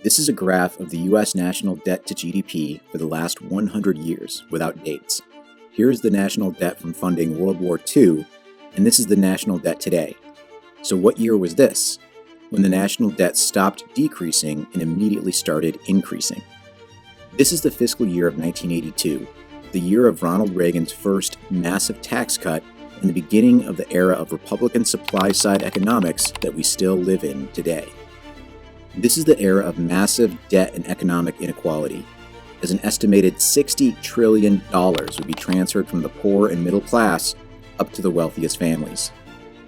This is a graph of the U.S. national debt to GDP for the last 100 years, without dates. Here's the national debt from funding World War II, and this is the national debt today. So what year was this? When the national debt stopped decreasing and immediately started increasing. This is the fiscal year of 1982, the year of Ronald Reagan's first massive tax cut and the beginning of the era of Republican supply-side economics that we still live in today. This is the era of massive debt and economic inequality, as an estimated $60 trillion would be transferred from the poor and middle class up to the wealthiest families.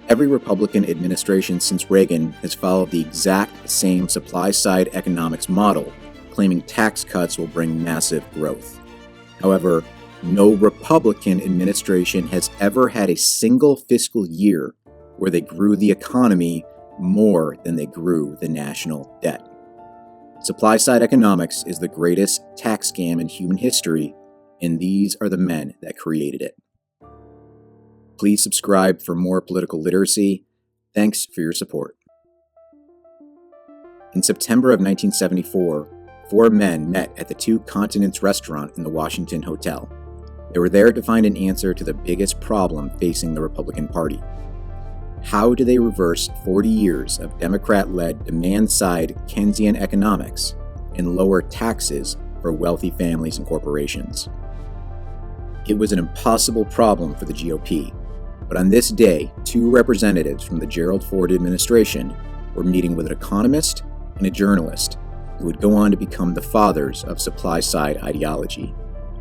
Every Republican administration since Reagan has followed the exact same supply-side economics model, claiming tax cuts will bring massive growth. However, no Republican administration has ever had a single fiscal year where they grew the economy more than they grew the national debt. Supply-side economics is the greatest tax scam in human history, and these are the men that created it. Please subscribe for more political literacy. Thanks for your support. In September of 1974, four men met at the Two Continents restaurant in the Washington Hotel. They were there to find an answer to the biggest problem facing the Republican Party. How do they reverse 40 years of Democrat-led demand-side Keynesian economics and lower taxes for wealthy families and corporations? It was an impossible problem for the GOP, but on this day, two representatives from the Gerald Ford administration were meeting with an economist and a journalist who would go on to become the fathers of supply-side ideology,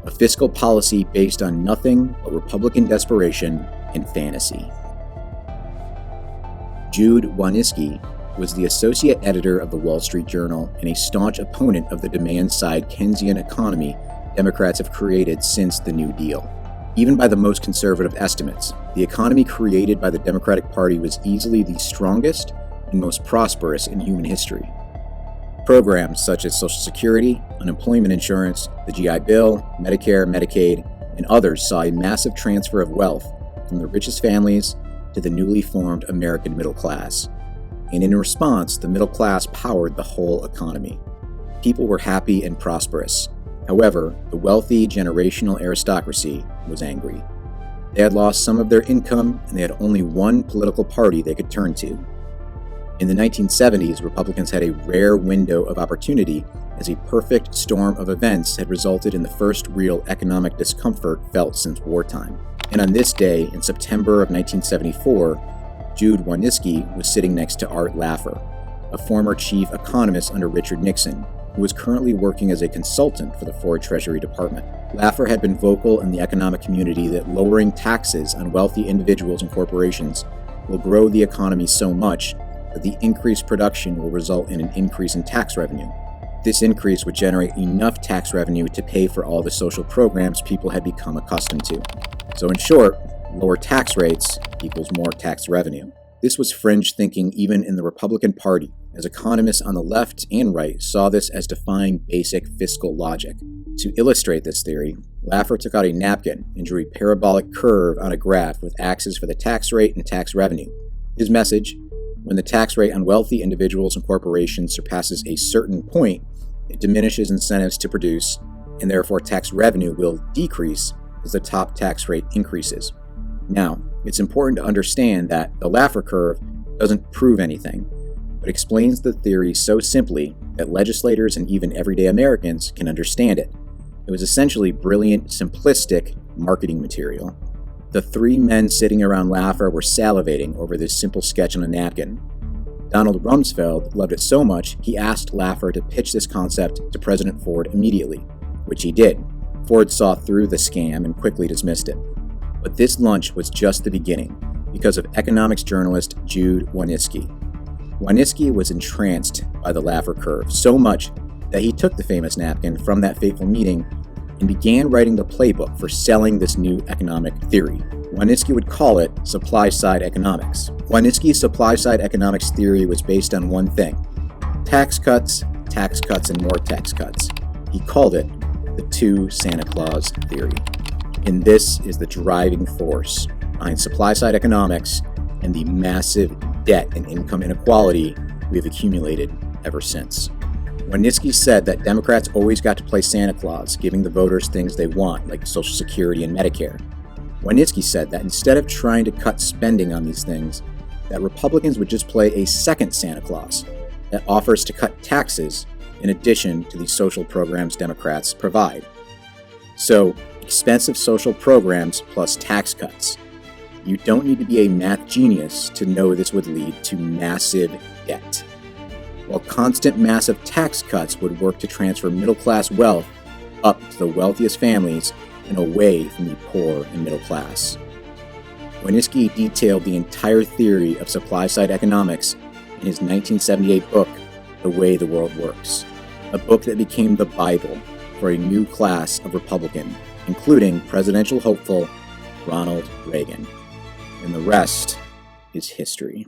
a fiscal policy based on nothing but Republican desperation and fantasy. Jude Wanniski was the associate editor of the Wall Street Journal and a staunch opponent of the demand-side Keynesian economy Democrats have created since the New Deal. Even by the most conservative estimates, the economy created by the Democratic Party was easily the strongest and most prosperous in human history. Programs such as Social Security, unemployment insurance, the GI Bill, Medicare, Medicaid, and others saw a massive transfer of wealth from the richest families to the newly formed American middle class. And in response, the middle class powered the whole economy. People were happy and prosperous. However, the wealthy generational aristocracy was angry. They had lost some of their income, and they had only one political party they could turn to. In the 1970s, Republicans had a rare window of opportunity as a perfect storm of events had resulted in the first real economic discomfort felt since wartime. And on this day, in September of 1974, Jude Wanniski was sitting next to Art Laffer, a former chief economist under Richard Nixon, who was currently working as a consultant for the Ford Treasury Department. Laffer had been vocal in the economic community that lowering taxes on wealthy individuals and corporations will grow the economy so much that the increased production will result in an increase in tax revenue. This increase would generate enough tax revenue to pay for all the social programs people had become accustomed to. So in short, lower tax rates equals more tax revenue. This was fringe thinking even in the Republican Party, as economists on the left and right saw this as defying basic fiscal logic. To illustrate this theory, Laffer took out a napkin and drew a parabolic curve on a graph with axes for the tax rate and tax revenue. His message: when the tax rate on wealthy individuals and corporations surpasses a certain point, it diminishes incentives to produce, and therefore tax revenue will decrease as the top tax rate increases. Now, it's important to understand that the Laffer curve doesn't prove anything, but explains the theory so simply that legislators and even everyday Americans can understand it. It was essentially brilliant, simplistic marketing material. The three men sitting around Laffer were salivating over this simple sketch on a napkin. Donald Rumsfeld loved it so much, he asked Laffer to pitch this concept to President Ford immediately, which he did. Ford saw through the scam and quickly dismissed it. But this lunch was just the beginning, because of economics journalist Jude Wanniski. Wanniski was entranced by the Laffer curve so much that he took the famous napkin from that fateful meeting and began writing the playbook for selling this new economic theory. Wanniski would call it supply-side economics. Wanniski's supply-side economics theory was based on one thing: tax cuts, and more tax cuts. He called it the two Santa Claus theory. And this is the driving force behind supply-side economics and the massive debt and income inequality we have accumulated ever since. Wanniski said that Democrats always got to play Santa Claus, giving the voters things they want, like Social Security and Medicare. Wanniski said that instead of trying to cut spending on these things, that Republicans would just play a second Santa Claus that offers to cut taxes in addition to the social programs Democrats provide. So, expensive social programs plus tax cuts. You don't need to be a math genius to know this would lead to massive debt. While constant massive tax cuts would work to transfer middle-class wealth up to the wealthiest families and away from the poor and middle class. Wanniski detailed the entire theory of supply-side economics in his 1978 book, The Way the World Works, a book that became the Bible for a new class of Republican, including presidential hopeful Ronald Reagan. And the rest is history.